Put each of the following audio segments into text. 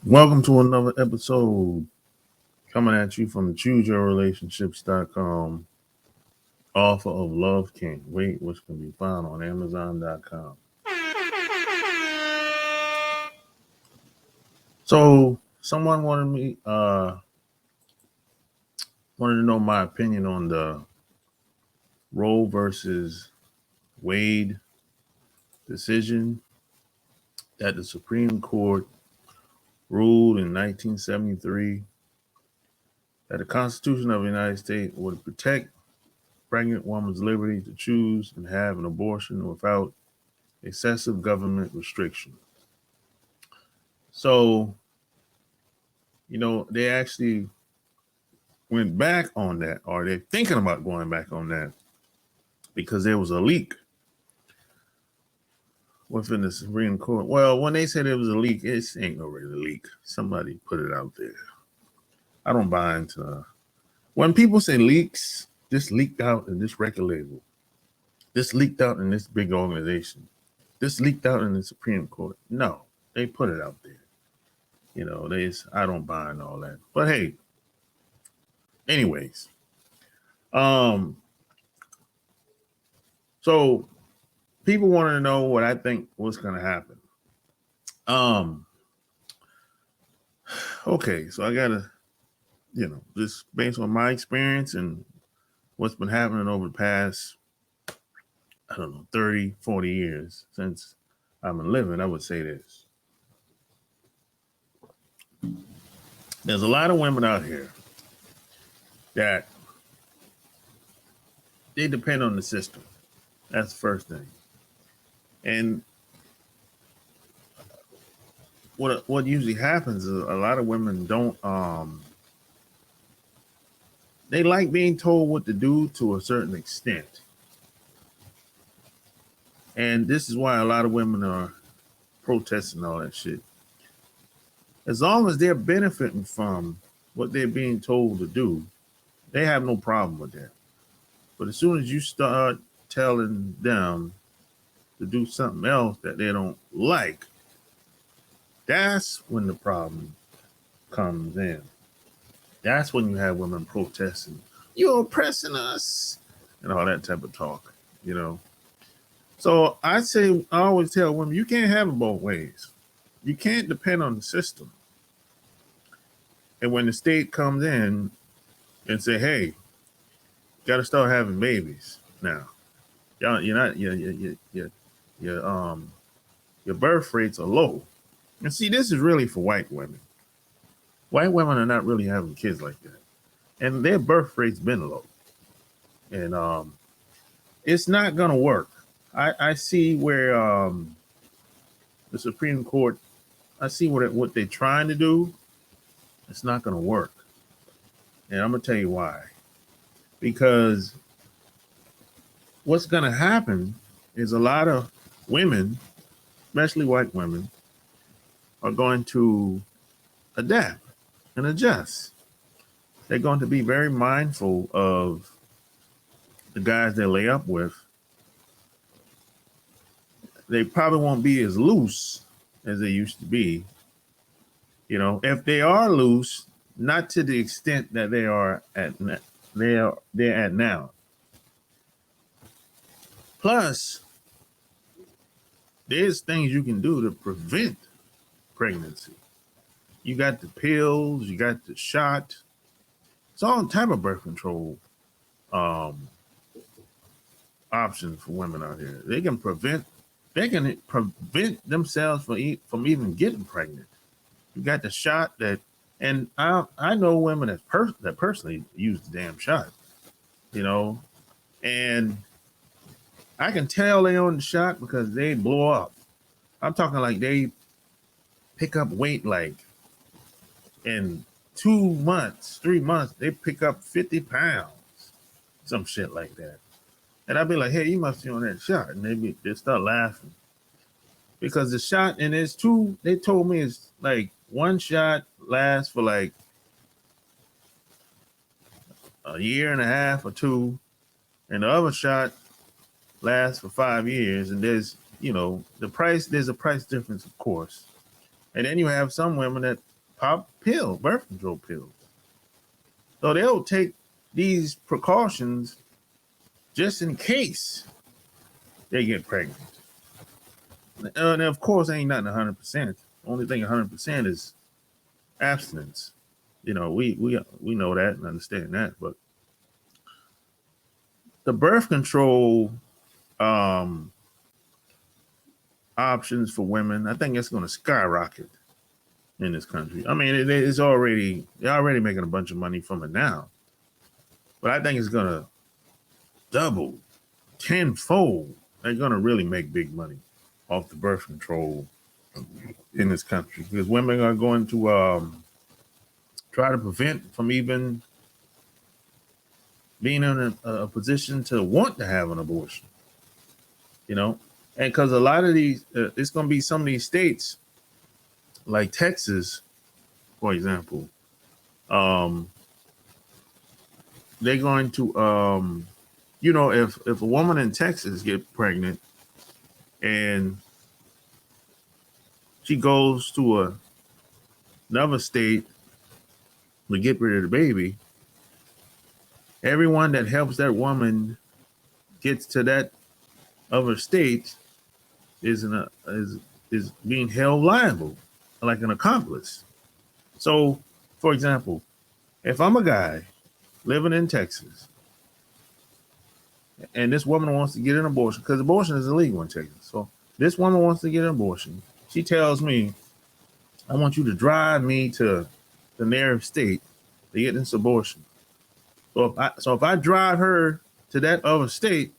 Welcome to another episode coming at you from ChooseYourRelationships.com, author of Love Can't Wait, which can be found on Amazon.com. So, someone wanted to know my opinion on the Roe versus Wade decision that the Supreme Court ruled in 1973 that the Constitution of the United States would protect pregnant woman's liberty to choose and have an abortion without excessive government restriction. So, they actually went back on that, or they're thinking about going back on that, because there was a leak within the Supreme Court. Well, when they said it was a leak, it ain't no really leak. Somebody put it out there. I don't buy into when people say leaks. This leaked out in this record label. This leaked out in this big organization. This leaked out in the Supreme Court. No, they put it out there. I don't buy in all that. But hey, anyways, so people want to know what I think what's going to happen. Okay, so I gotta, just based on my experience and what's been happening over the past, 30, 40 years since I've been living, I would say this. There's a lot of women out here that they depend on the system. That's the first thing. And what usually happens is a lot of women don't they like being told what to do to a certain extent. And this is why a lot of women are protesting all that shit. As long as they're benefiting from what they're being told to do, they have no problem with that. But as soon as you start telling them to do something else that they don't like, that's when the problem comes in. That's when you have women protesting, "You're oppressing us," and all that type of talk, So I always tell women, you can't have it both ways. You can't depend on the system. And when the state comes in and say, "Hey, you got to start having babies now. You're not your birth rates are low." And see, this is really for white women. White women are not really having kids like that, and their birth rate's been low, and it's not gonna work. I see where the Supreme Court. I see what they're trying to do. It's not gonna work, and I'm gonna tell you why. Because what's gonna happen is a lot of women, especially white women, are going to adapt and adjust. They're going to be very mindful of the guys they lay up with. They probably won't be as loose as they used to be. If they are loose, not to the extent that they are they're at now. Plus, there's things you can do to prevent pregnancy. You got the pills, you got the shot. It's all type of birth control options for women out here. They can prevent themselves from even getting pregnant. You got the shot and I know women that personally use the damn shot, and I can tell they on the shot because they blow up. I'm talking like they pick up weight like in 2 months, 3 months, they pick up 50 pounds, some shit like that. And I'd be like, "Hey, you must be on that shot." And they start laughing. Because the shot, and they told me it's like one shot lasts for like a year and a half or two, and the other shot lasts for 5 years. And there's a price difference, of course. And then you have some women that pop pill, birth control pills. So they'll take these precautions just in case they get pregnant. And of course, ain't nothing 100%. Only thing 100% is abstinence. We know that and understand that. But the birth control options for women, I think it's going to skyrocket in this country. I mean, they're already making a bunch of money from it now, but I think it's going to double, tenfold. They're going to really make big money off the birth control in this country because women are going to try to prevent from even being in a position to want to have an abortion. And because a lot of these, it's going to be some of these states like Texas, for example, they're going to, if a woman in Texas get pregnant and she goes to another state to get rid of the baby, everyone that helps that woman gets to that other state is being held liable, like an accomplice. So, for example, if I'm a guy living in Texas and this woman wants to get an abortion, because abortion is illegal in Texas. So this woman wants to get an abortion. She tells me, I want you to drive me to the nearest state to get this abortion. So if I drive her to that other state,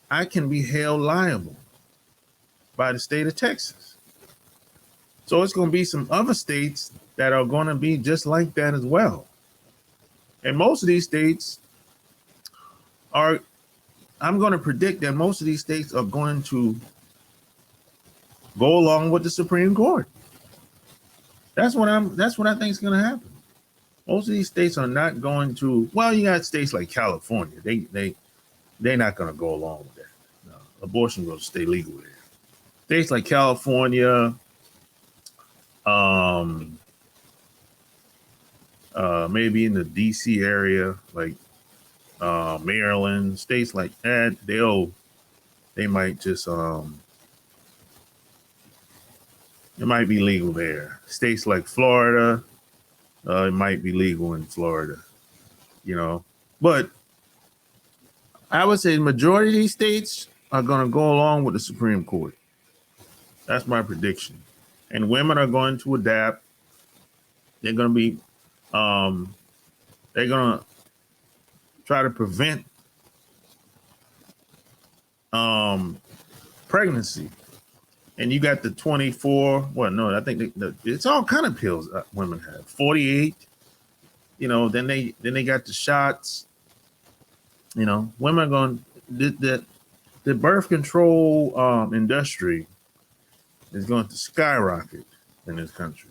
I can be held liable by the state of Texas. So it's going to be some other states that are going to be just like that as well. And most of these states I'm going to predict that most of these states are going to go along with the Supreme Court. That's what I think is going to happen. Most of these states are not going to. Well, you got states like California. They're not going to go along with that. No, abortion will stay legal there. States like California, maybe in the DC area, like Maryland, states like that, they might just it might be legal there. States like Florida, it might be legal in Florida, But I would say the majority of these states are going to go along with the Supreme Court. That's my prediction. And women are going to adapt. They're going to be, they're going to try to prevent pregnancy. And you got the 24, well, no, I think it's all kind of pills women have. 48, then they got the shots. Women are going, the birth control industry is going to skyrocket in this country.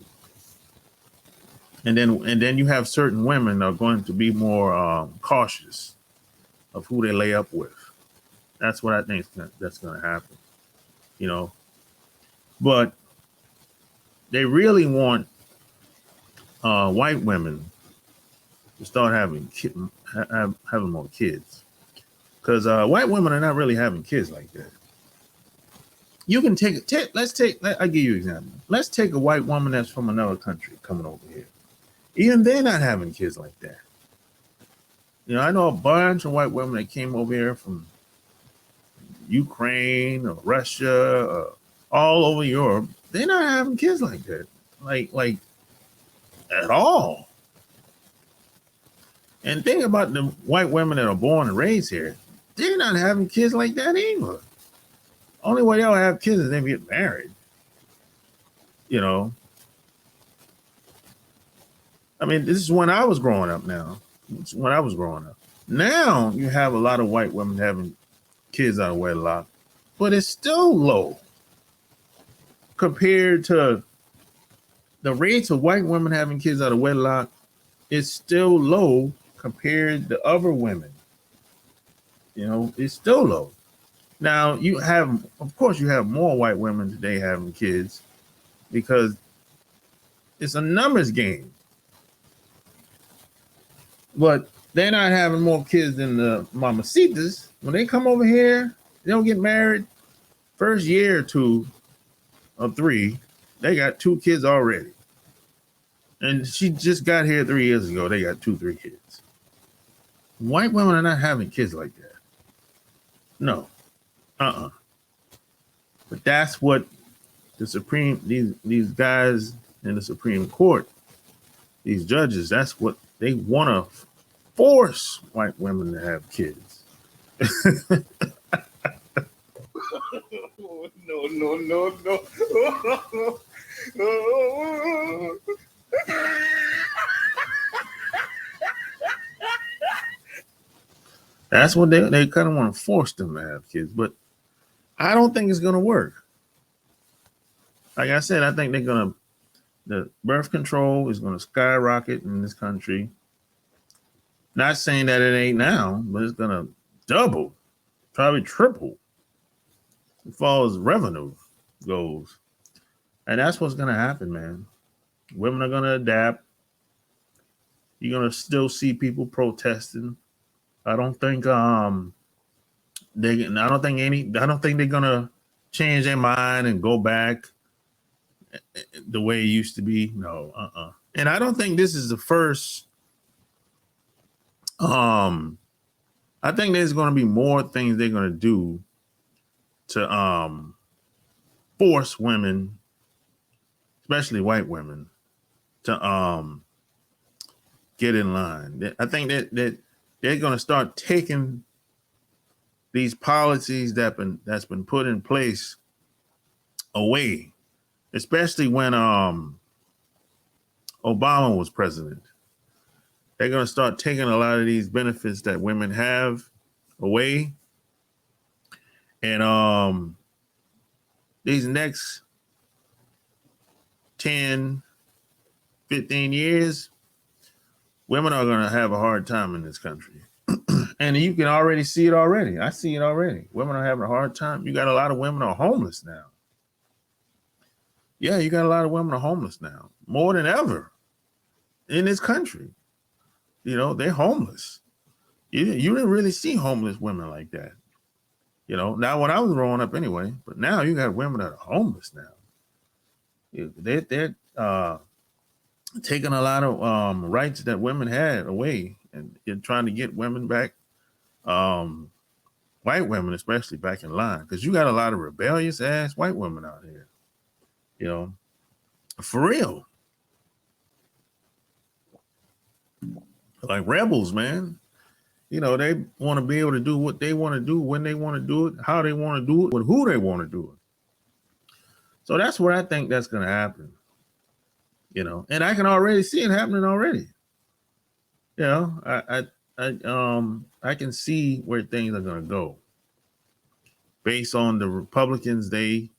And then you have certain women are going to be more cautious of who they lay up with. That's what I think that's going to happen, But they really want white women to start having more kids, because white women are not really having kids like that. You can I'll give you an example. Let's take a white woman that's from another country coming over here. Even they're not having kids like that. I know a bunch of white women that came over here from Ukraine or Russia or all over Europe. They're not having kids like that, like at all. And think about the white women that are born and raised here. They're not having kids like that either. Only way they'll have kids is if they get married. I mean, this is when I was growing up now. It's when I was growing up. Now you have a lot of white women having kids out of wedlock, but it's still low compared to the rates of white women having kids out of wedlock. It's still low compared to other women. It's still low. Now of course, you have more white women today having kids because it's a numbers game. But they're not having more kids than the mamacitas. When they come over here, they don't get married. First year or two or three, they got 2 kids already. And she just got here 3 years ago. They got 2-3 kids. White women are not having kids like that. No. But that's what the Supreme, these guys in the Supreme Court, these judges, that's what they want to force white women to have kids. No. That's what they kind of want to force them to have kids, but I don't think it's going to work. Like I said, I think the birth control is going to skyrocket in this country. Not saying that it ain't now, but it's going to double, probably triple as far as revenue goes. And that's what's going to happen, man. Women are going to adapt. You're going to still see people protesting. I don't think they're going to change their mind and go back the way it used to be. No, And I don't think this is the first. I think there's going to be more things they're going to do to force women, especially white women, to get in line. I think that they're going to start taking these policies that's been put in place away, especially when Obama was president. They're going to start taking a lot of these benefits that women have away. And these next 10, 15 years, women are going to have a hard time in this country. And you can already see it already. I see it already. Women are having a hard time. You got a lot of women are homeless now. Yeah, you got a lot of women are homeless now, more than ever in this country. You know, they're homeless. You didn't really see homeless women like that. You know, now when I was growing up anyway, but now you got women that are homeless now. They're taking a lot of rights that women had away and trying to get women back, white women especially, back in line. Because you got a lot of rebellious ass white women out here. You know, for real. Like rebels, man. You know, they want to be able to do what they want to do, when they want to do it, how they want to do it, with who they want to do it. So that's what I think that's going to happen. You know, and I can already see it happening already. You know, I can see where things are going to go based on the Republicans. They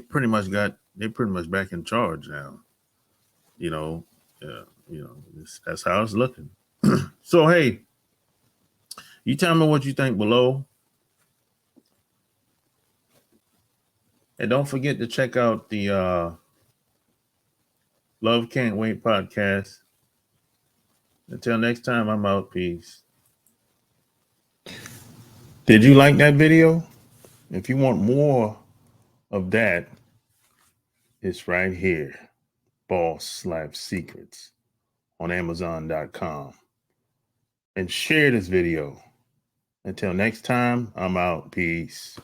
pretty much back in charge now. You know, that's how it's looking. So, hey, you tell me what you think below. And don't forget to check out the Love Can't Wait podcast. Until next time, I'm out. Peace. Did you like that video? If you want more of that, it's right here. Boss Life Secrets on Amazon.com. And share this video. Until next time, I'm out. Peace.